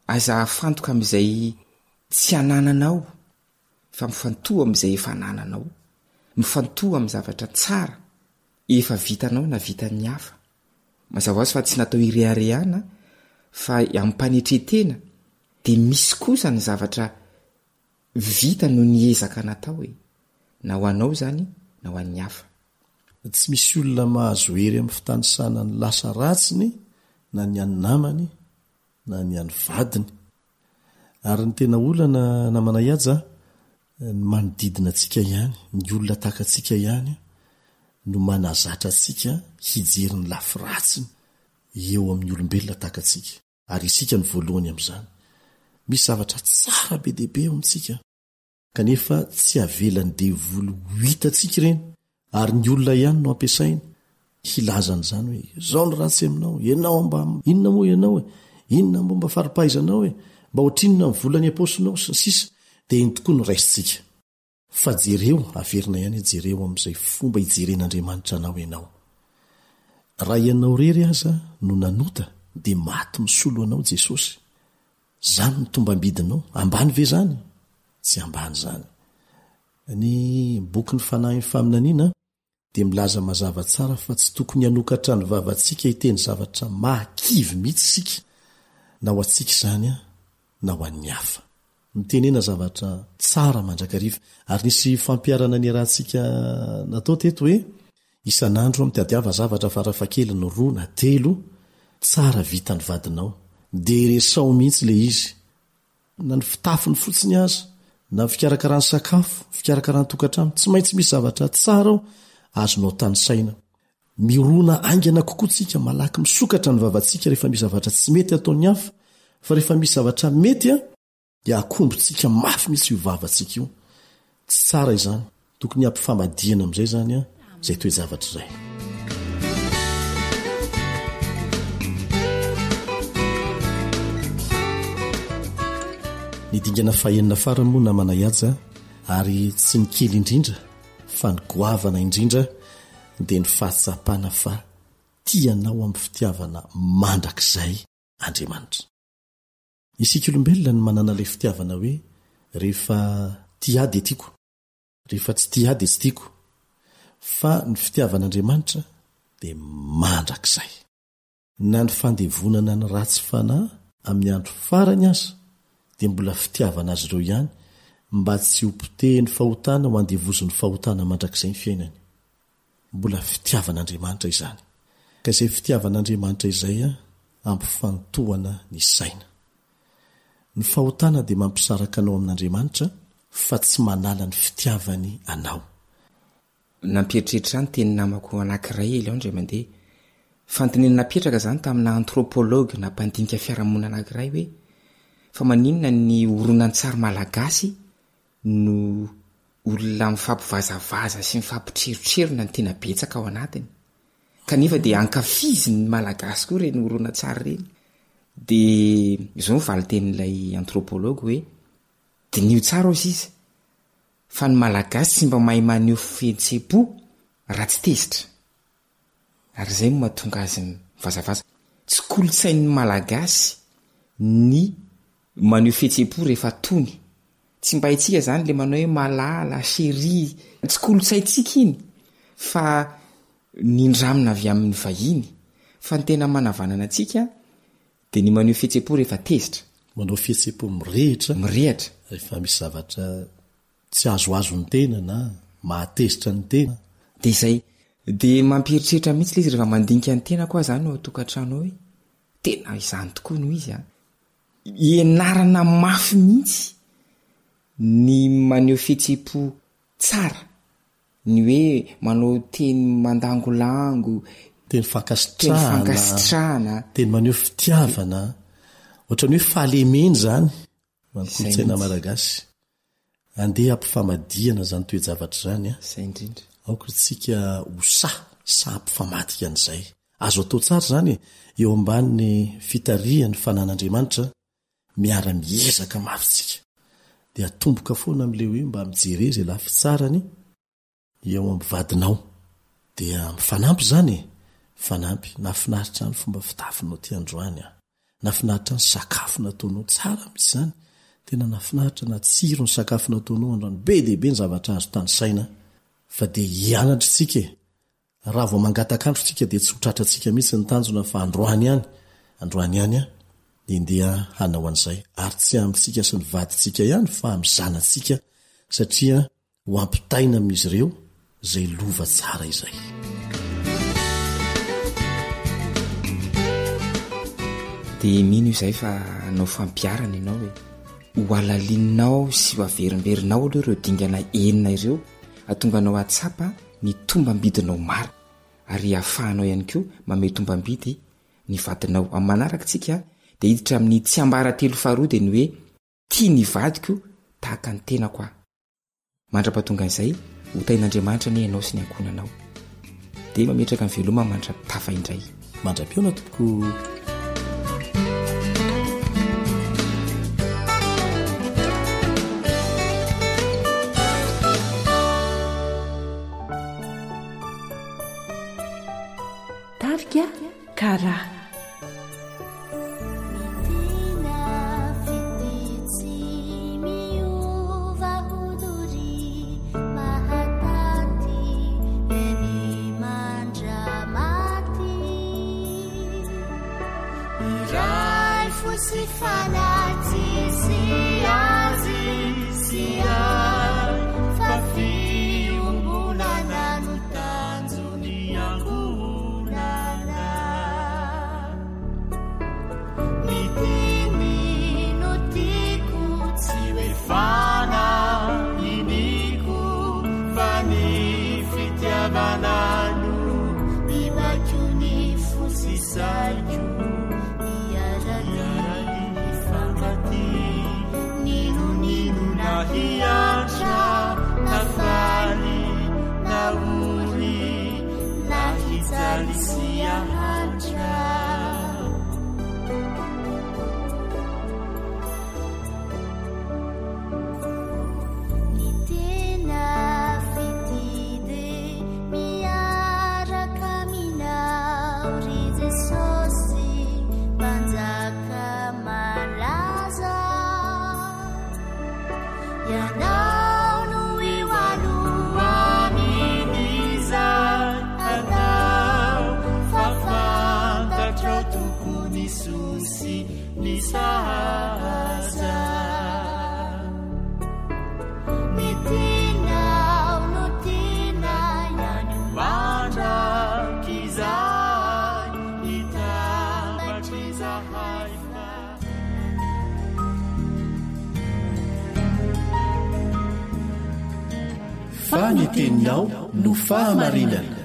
Aza afantoka amin'izay tsy anananao, fa mifantoha amin'izay efa anananao, mifantoha amin'ny zavatra tsara efa vitanao na vitan'ny hafa. Mazava azy fa tsy natao ireharehana, fa amin'ny mpanetretena dia misy kosa ny zavatra vita no niezaka natao na ho anao zany na ho an'ny hafa.
Tsy misy olona mahazo hery amin'ny fitanisana ny lasa ratsiny, na ny an'ny namany na ny an'ny vadiny. Ary ny tena olana namana Ihaja ny manodidina antsika ihany, ny olona tahaka antsika ihany no manazatra antsika hijery ny lafy ratsiny eo amin'ny olombelona tahaka antsika, ary isika ny voalohany amin'izany. Misy zavatra tsara be dehibe eo amintsika, kanefa tsy avelan'ny devoly hitantsika ireny, ary ny olona ihany no ampiasaina hilazana izany hoe zao ny ratsy aminao, ianao mba inona moa ianao inona mba faripahaizanao mba ohatrinona ny volany apostinao sy sisa, dia iny tokoa no raisitsika. Fa jereo averina ihany, jereo amin'izay fomba hijeren'Andriamanitra anao ianao. Raha ianao rery aza no nanota, dia maty misolo anao Jesosy. Zany ny tombam-bidinao, ambany ve zany? Tsy ambany zany. Ny boky ny fanahy ny faminaniana dia milaza mazava tsara fa tsy tokony hanokatra ny vavantsika hiteny zavatra mahakivy mihitsy sika, na ho antsika izany na ho an'ny hafa. Mitenena zavatra tsara mandrakariva, ary nisy fampiarana ny rahantsika natao teto hoe isan'andro mitadiava zavatra farafakely ny 2 na 3 tsara vitany vadinao de resao mihitsy le izy na ny fitafiny fotsiny aza na fikarakarany sakafo fikarakarany tokantrano tsy maintsy misy zavatra tsara ao azonao tany saina mirona aingana kokoatsika malaky misokatra ny vavantsika rehefa misy zavatra tsy mety ataony hafa fa rehefa misy zavatra mety dia akombontsika mafy mihitsy io vavantsika io tsy tsara izany tokony ampifamadiana amin'izay zany zay toe-javatra izay ny dingana fahenina farany na manayaja ary tsy ny kely indrindra fa ny goavana indrindra dia ny fahatsapana fa tianao amin'ny fitiavana mandrakizay Andriamanitra. Isika olombelona ny manana ilay fitiavana hoe rehefa tia dia tiako, rehefa tsy tia dia tsy tiako. Fa ny fitiavan'Andriamanitra dia mandrakizay. Na ny fandevonana ny ratsy fanahy amin'ny andro farany aza dia mbola fitiavana azy ireo ihany mba tsy ho potehiny fahotana ho andevozony fahotana mandrakizay ny fiainany. Mbola fitiavan'Andriamanitra izany. Ka izay fitiavan'Andriamanitra izay ampifantohana ny saina. Ny fahotana dia mampisaraka anao amin'Andriamanitra fa tsy manala ny fitiavany anao.
Nampieritreritra ny teny namako anankiray ely andray mandeha fantinena napetraka zany tamina anthropologue na mpandinika fiarahamonina anankiray hoe fa maninona ny horonan-tsary malagasy no olona mifampivazavaza sy mifampitrerotserona ny tena betsaka ao anatiny kanefa dia ankafiziny malagasy koa reny horonan-tsary reny dia izao mivaly tenin'ilay anthropologue hoe dinio tsara ozy izy fa ny malagasy tsy mba mahay maneho fihetsem-po raha tsy tezitra ary izay mo mahatonga azy mivazavaza tsy kolotsain'ny malagasy ny maneho fihetsem-po rehefa tony tsy mba haitsika zany le manao hoe malala chéri tsy kolotsaintsika iny fa nindramina avy amin'ny vahiny fa ny tena manavanana antsika dia ny maneho fihetsem-po rehefa tezitra
manao fihetsem-po mirehitra rehefa misy zavatra tsy azoazo ny tena na mahatezitra ny tena
dia izay dia mampieritreritra mihitsy le izy rehefa mandinika ny tena koa zany ao tokantrano hoe tena izany tokoa noho izy ianarana mafy mihitsy ny maneho fihetsem-po tsara ny hoe manao teny mandangolango
teny fankasitrahana teny maneho fitiavana ohatrany hoe fahalemeny zany mankolontsaina malagasy andeha ampifamadiana zany toe-javatra zany aokotsika hosa sampifamatika an'izay azo atao tsara zany eo ambaniny fitariany fanan'Andriamanitra miara-miezaka mafitsika dia atomboka foana amin'le hoe mba mijery izay lafi tsarany eo ambivadinao dia mifanampy zany fanampy nafinaritra ny fomba fitafinao ty androany nafinaritra ny sakafo nataonao tsara mihitsy zany tena nafinaritra na tsiro ny sakafo nataonao androany be dehibe ny zavatra azo tany saina fa dia hianatra tsika raha vao mangatakandro tsika dia tsy hotratratsika mihitsy ny tanjona fa androany ihany dia hanao an'izay ary tsy amintsika sy ny vadintsika ihany fa amin'ny zanantsika satria ho ampitaina amin'izy ireo zay lova tsara izay.
Dia mino izay fa anao fampiarana ianao hoe ho alalininao sy ho averimberinao aloha ireo dingana enina ireo atonga anao atsapa ny tombam-bidinao maro ary ahafahanao ihany koa mamey tombam-bidy ny vadinao amin'ny manaraka tsika dia hiditra amin'ny tsy ambara telo faharoa dia ny hoe tia ny vadiko tahaka ny tena koa mandra-pahatonga izay ho tain'Andriamanitra ny ianao sy ny ankonanao dia mametraka ny veloma mandra-tafa indray
mandra-piona toko
tarika karaha
Fa fiumbulana no tanzoni ny fitiavanano mibakony fosisaiko iaraki mifamati ninonino nahiatra nafaly naoly nahijalisihahatra
Ny teninao no fahamarinana.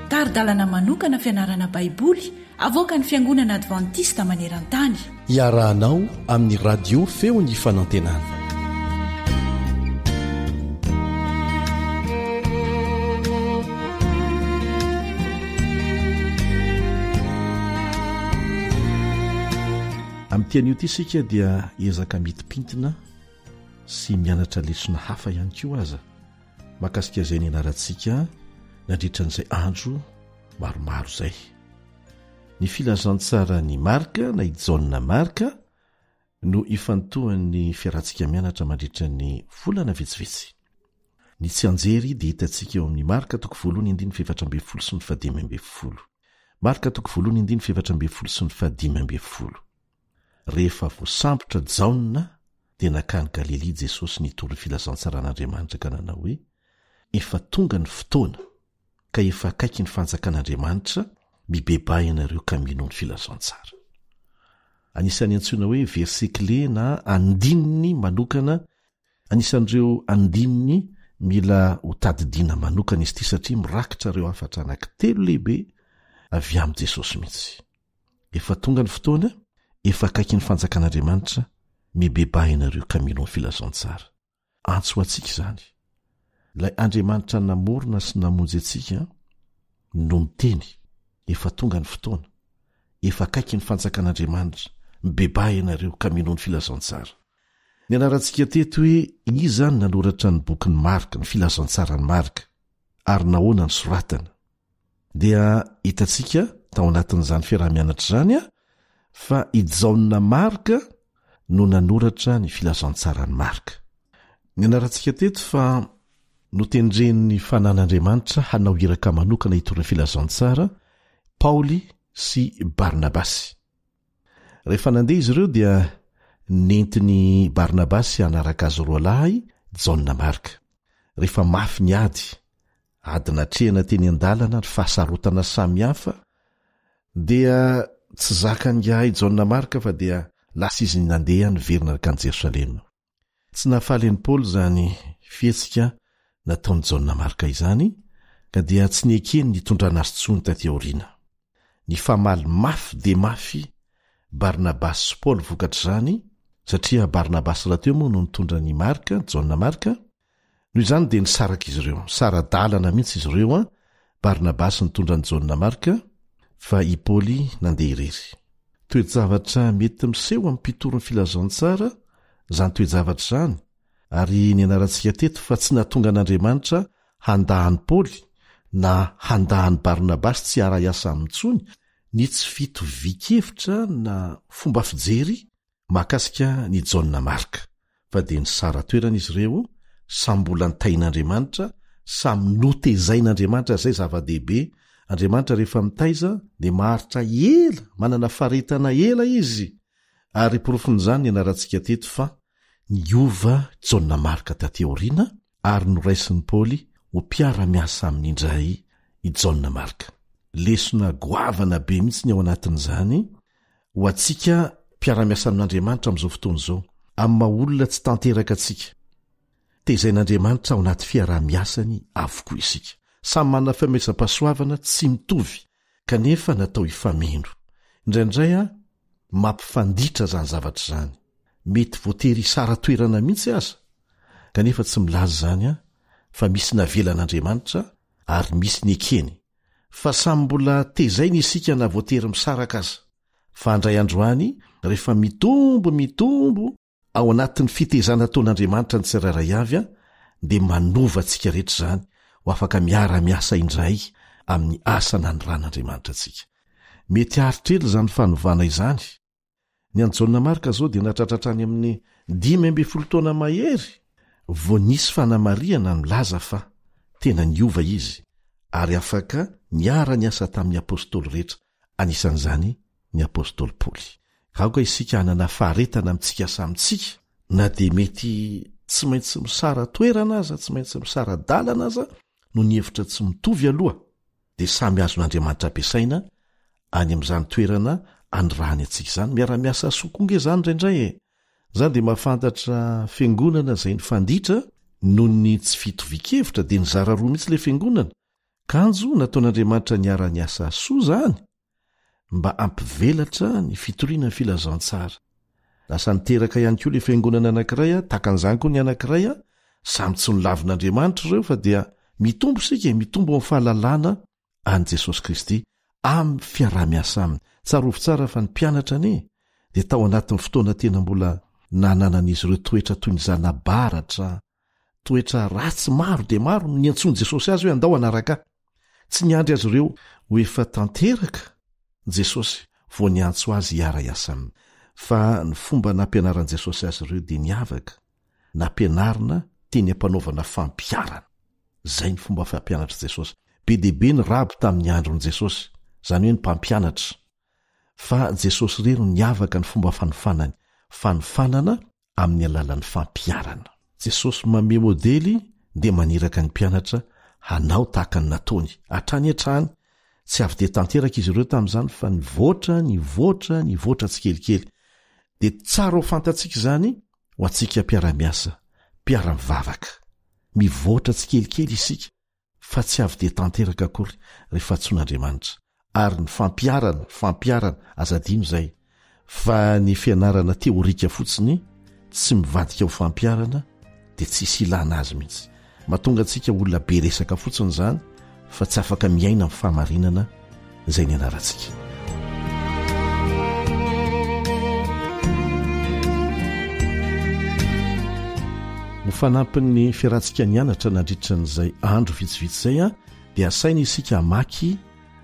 Taridalana manokana fianarana baiboly avoaka ny Fiangonana Adventista maneran-tany.
Iarahanao amin'ny radio feo ny fanantenana. Amin'ny tian'io ty isika dia ezaka mitipintina sy mianatra lesona hafa ihany koa aza mahakasika izay ny anarantsika nandritra n'izay andro maromaro izay. Ny filazantsara ny marka na ijaona marka no ifantohan'ny fiarantsika mianatra mandritra ny volana vitsivitsy. Ny tsy anjery dia hitantsika eo amin'ny marka 1:7-12 sy ny 15. Marka 1:7-12 sy ny 15. Rehefa voasambotra jaona dia nakany Galilia Jesosy nitory filazantsaraan'Andriamanitra ka nanao hoe efa tonga ny fotoana ka efa akaiky ny fanjakan'Andriamanitra mibeba ianareo kamino ny filazantsara. Anisan'ny antsoina hoe versikle na andininy manokana, anisan'ireo andininy mila hotadidiana manokana izy ity satria mirakitra ireo afatra anankitelo lehibe avy amin'ny Jesosy mihitsy. Efa tonga ny fotoana, efa akaiky ny fanjakan'Andriamanitra mibeba ianareo kamino ny filazantsara. Antso antsika izany. Ilay Andriamanitra namorona sy namonjy antsika no miteny efa tonga ny fotoana, efa akaiky ny fanjakan'Andriamanitra mibeba ianareo kamino ny filazantsara. Ny anarantsika teto hoe iza ny nanoratra ny bokyny Marka, ny filazantsarany Marka, ary nahoana ny soratana. Dia hitantsika tao anatin'izany fiarah-mianatra izany fa ijaona Marka no nanoratra ny filazantsarany Marka. Ny anarantsika teto fa notendren'ny fanan'Andriamanitra hanao iraka manokana hitorany filazantsara Paoly sy Barnabasy. Rehefa nandeha izy ireo dia nentiny Barnabasy hanaraka azy roa lahy Jaona Marka. Rehefa mafy ny adina trehana teny an-dalana ny fahasarotana samihafa dia tsy zakany gahay Jaona Marka fa dia lasa izy nandeha niverina araka an'i Jerosalema. Tsy nahafaly an'i Paoly izany fihetsika nataon'i Jaona Marka izany ka dia tsy niekeny nitondrana azy tsony taty aoriana. Ny famaly mafy dia mafy Barnabasy sy Paoly vokatra izany satria Barnabasy rahateo moa no nitondra ny Marka, Jaona Marka. Noho izany dia nisaraka izy ireo, sara-dalana mihitsy izy ireo Barnabasy nitondra ny Jaona Marka fa i Paoly nandeha irery. Toejavatra mety miseho amin'ny mpitoron'ny filazantsara izany toejavatra izany, ary ny anarantsika teto fa tsy natonga an'Andriamanitra handahany Paoly na handahany Barnabasy tsy ara-iasa amin'ntsony ny tsy fito vikevitra na fomba fijery mahakasika ny Jaona Marka, fa dia ny sara toerana izy ireo samy mbola nitain'Andriamanitra, samy notezain'Andriamanitra izay zava-dehibe. Andriamanitra rehefa mitaiza dia maharitra ela, manana faharetana ela izy. Ary porofon'izany ny anarantsika teto fa niova Jaona Marka taty aoriana ary noraisin'ny Paoly ho mpiara-miasa amin'indray i Jaona Marka. Lesona goavana be mihitsy ny ao anatin'izany ho antsika mpiara-miasa amin'Andriamanitra amin'izao fotoana izao, amin'ny maha olona tsy tanteraka antsika. tezain'andriamanitra ao anaty fiarah-miasany avokoa isika. Samy manana famesa-pahasoavana tsy mitovy kanefa natao ifameno. Indraindray mampifanditra zany zavatra zany. Mety voatery sara toerana mihitsy aza kanefa tsy milaza zany fa misy navelan'andriamanitra ary misy ny ekeny. Fa samy mbola tezaina isika na voatery misaraka aza. Fa andray androany rehefa mitombo ao anatin'ny fitezana ataon'andriamanitra ny tsirairay avy dia manova antsika rehetra zany ho afaka miara-miasa indray amin'ny asa nanoran'andriamanitra antsika. Mety haritrely zany fanovana izany. Ny Jaona Marka zao dia natratratrany amin'ny 15 taona mahery vao nisy fanamariana milaza fa tena niova izy ary afaka niara niasa tamin'ny apôstôly rehetra, anisan'izany ny apôstôly Paoly. Gaoka isika hanana faharetana amintsika samitsika na dia mety tsy maintsy misara toerana aza, tsy maintsy misara dalana aza no ny hevitra tsy mitovy aloha dia samy azon'Andriamanitra ampiasaina any amin'izany toerana andrany antsika izany. Miara-miasa sokonge zany indraindray zany dia mahafantatra fiangonana izay ny fanditra noho ny tsy fitovikevitra dia nizara roa mihitsy ilay fiangonana. Kanjo nataon'Andriamanitra niara-niasa soa zany mba ampivelatra ny fitoriana ny filazantsara. Lasa niteraka ihany koa ilay fiangonana anankiray takan'izany koa ny anankiray samy tsy nolavin'Andriamanitra ireo fa dia mitombo sika, mitombo amin'ny fahalalana an' Jesosy Kristy amin'ny fiarah-miasa aminy. Tsarovy tsara fa ny mpianatra ane dia tao anatin'ny fotoana tena mbola nananan'izy ireo toetra toy ny zanabaratra, toetra ratsy maro dia maro ny antsoiny Jesosy azy hoe andao anaraka. Tsy niandry azy ireo ho efa tanteraka Jesosy vao niantso azy hiara-iasa aminy. Fa ny fomba nampianaran'i Jesosy azy ireo dia niavaka, nampianarina teny ampanaovana fampiarana. Zay ny fomba fampianatra Jesosy. Be deaibe ny rabo tamin'ny andron'i Jesosy, zany hoe ny mpampianatra. Fa Jesosy rero niavaka ny fomba fanofanana amin'ny alalan'ny fampiarana. Jesosy manome modely dia maniraka ny mpianatra hanao tahaka ny nataony hatrany hatrany. Tsy avy dia tanteraka izy ireo tamin'izany fa nivoatra tsikelikely. Dia tsara ho fantatsika izany ho antsika mpiara-miasa, mpiara-mivavaka. Mivoatra tsikelikely isika fa tsy avy dia tanteraka akory rehefa tsoin'Andriamanitra. Ary ny fampiarana azadino izay fa ny fianarana teorika fotsiny tsy mivadika ho fampiarana dia tsisy ilana azy mihitsy. Mahatonga antsika olona be resaka fotsiny izany fa tsy afaka miaina amin'ny fahamarinana izay ny anarantsika. Ho fanampin'ny fiarahantsika nianatra nandritra n'izay andro vitsivitsy izay dia asaina isika hamaky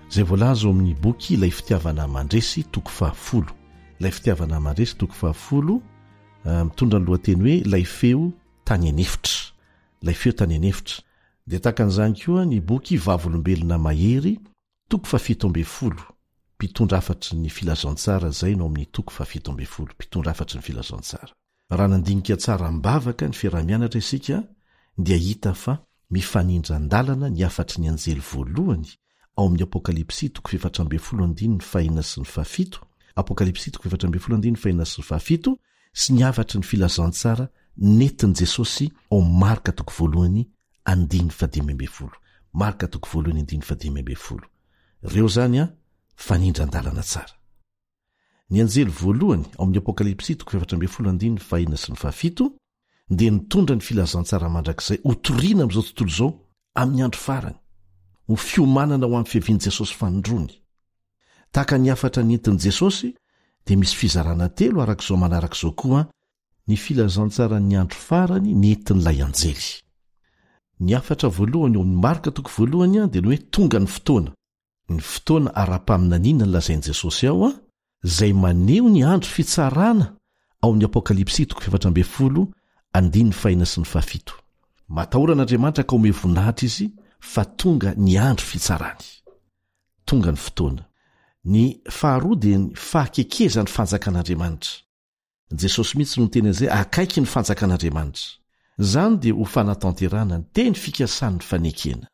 izay voalaza ao amin'ny boky Ilay fitiavana mandresy toko 10. Ilay fitiavana mandresy toko 10 mitondra ny lohateny hoe ilay feo tany anefitra. Ilay feo tany anefitra. Dia takan'izany koa ny boky Vavolombelona mahery toko 17, mpitondra afatry ny filazantsara zay no amin'ny toko 17, mpitondra afatry ny filazantsara. Raha nandinika tsara mbavaka ny fiarah-mianatra isika dia hita fa mifanindran-dalana ny afatry ny anjely voalohany ao amin'ny Apokalipsy 4:4-7, Apokalipsy 4:4-7 sy ny afatry ny filazantsara netin' Jesosy ao Marka 1:15, Marka 1:15. Reo zany fanindran-dalana tsara. Ny anjely voalohany ao amin'ny Apokalipsy 4:4-7 dia nitondra ny filazantsara mandrakizay hotoriana amin'izao tontolo izao amin'ny andro farany, ho fiomanana ho amin'ny fiavian'i Jesosy fanondrony. Tahaka ny afatra nentin'i Jesosy dia misy fizarana telo arak'izao manarak'izao koa ny filazantsara ny andro farany nentin'ilay anjely. Ny afatra voalohany ao amin'ny Marka 1 dia ny hoe tonga ny fotoana. Ny fotoana ara-paminaniana ny lazain'i Jesosy ao izay maneho ny andro fitsarana ao amin'ny Apokalipsy 4:15-17. Matahoran'Andriamanitra ka ome voninahitra izy fa tonga ny andro fitsarany, tonga ny fotoana. Ny faharoa dia ny fahakekezany fanjakan'Andriamanitra. Jesosy mihitsy no teny an'izay akaiky ny fanjakan'Andriamanitra. Zany dia ho fanatanterana ny teny fikasan'ny fanekena.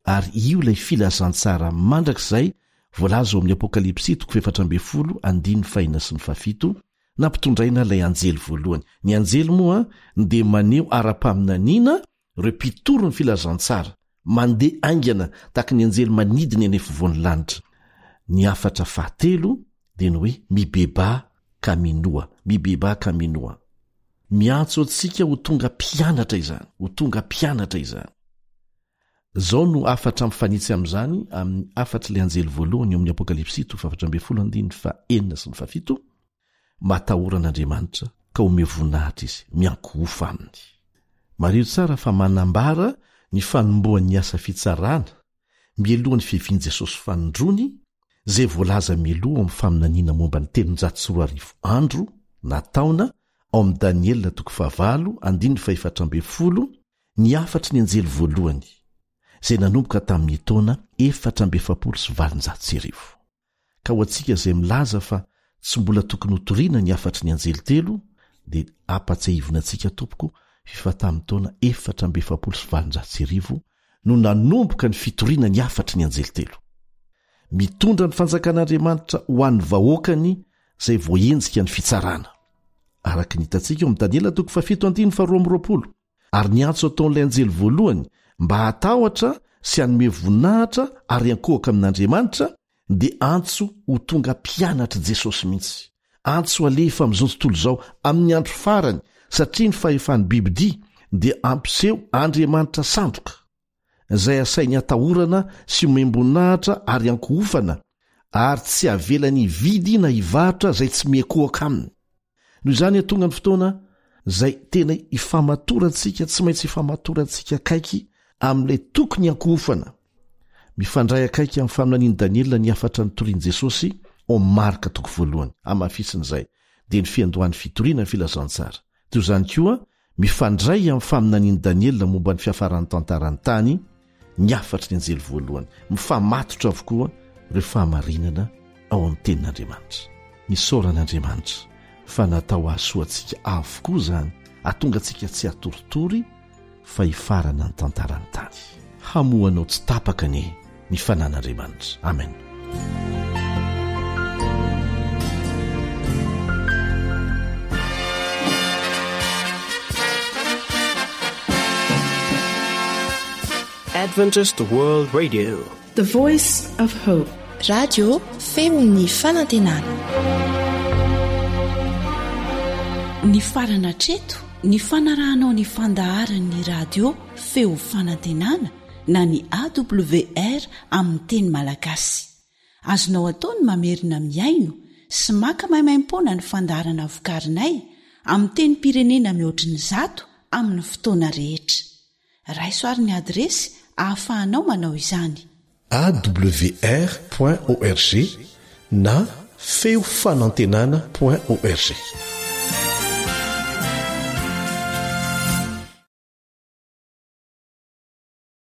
Ary io ilay filazantsara mandrakizay voalaza ao amin'ny Apokalipsy 4:4-7 nampitondraina ilay anjely voalohany. Ny anjely moa dia maneho ara-paminaniana ireo mpitoro ny filazantsara, mandeha aingana tahaka ny anjely manidiny eny efovoan'ny lanitra. Ny afatra fahatelo dia ny hoe mibeba kaminoa. Miantso antsika ho tonga mpianatra izany. Zao no afatra mifanitsy amin'izany amin'ny afatra ilay anjely voalohany eo amin'ny Apokalipsy 7:4-7. Matahoran'Andriamanitra ka omeo voninahitra izy, miankofa aminy. Mareo tsara fa manambara ny fanomboan'ny asa fitsarana mielohan'ny fiavian'i Jesosy fanondrony, zay voalaza mieloha amin'ny faminaniana momba ny 340 andro na taona ao amin'ny Daniel 4:4, ny afatry ny anjely voalohany, zay nanomboka tamin'ny taona 470. Ka ho antsika izay milaza fa tsy mbola tokony hotoriana ny afatry ny anjely telo, dia apatsahivina antsika tompoko fa tamin'ny taona 470 no nanomboka ny fitoriana ny afatry ny anjely telo. Mitondra ny fanjakan'Andriamanitra ho an'ny vahoakany zay voenjika ny fitsarana. Araka ny hitantsika eo amin'ny Daniel 7:20, ary niantso ataon'ilay anjely voalohany mba hatahotra sy hanome voninahitra ary ankohaka amin'Andriamanitra, dia antso ho tonga mpianatra Jesosy mihitsy. Antso alefa amin'izao tontolo izao amin'ny andro farany, satria ny fahefan'ny Biblia dia ampiseho Andriamanitra sandoka, izay asainy atahorana sy omem-boninahitra ary ankohofana, ary tsy avelany hividy na hivarotra zay tsy miankohaka aminy. Noho izany atonga ny fotoana zay tena ifamatorantsika, tsy maintsy ifamatorantsika akaiky amin'ilay tokony ankohofana. Mifandray akaiky amin'ny faminanian'i Daniela ny afatra nitorian'i Jesosy ao Marka 1 amafisin'izay dia ny fiandohan'ny fitoriana ny filazantsara. Toy izany koa mifandray amin'ny faminanian'i Daniela momba ny fiafaran'ny tantarany tany ny afatry ny anjely voalohany, mifamatotra avokoa ireo fahamarinana ao amin'ny tenin'Andriamanitra. Nisoran'Andriamanitra fa natao ahasoantsika avokoa izany, atonga antsika tsy hatoritory fa hifarana ny tantarany tany. Hamohanao tsy tapaka ny fanan'Andriamanitra. Amen.
Adventist World Radio,
the voice of hope.
Radio femon'ny fanantenana.
Ny farana treto, ny fanarahanao ny fandaharan'ny radio feo fanantenana na ny AWR amin'ny teny malagasy. Azonao atao ny mamerina miaino sy maka maimaim-pona ny fandaharana vokarinay amin'ny teny pirenena mihoatriny 100 amin'ny fotoana rehetra. Raisoaryn'ny adresy ahafahanao manao izany:
awr.org na feofanantenana.org.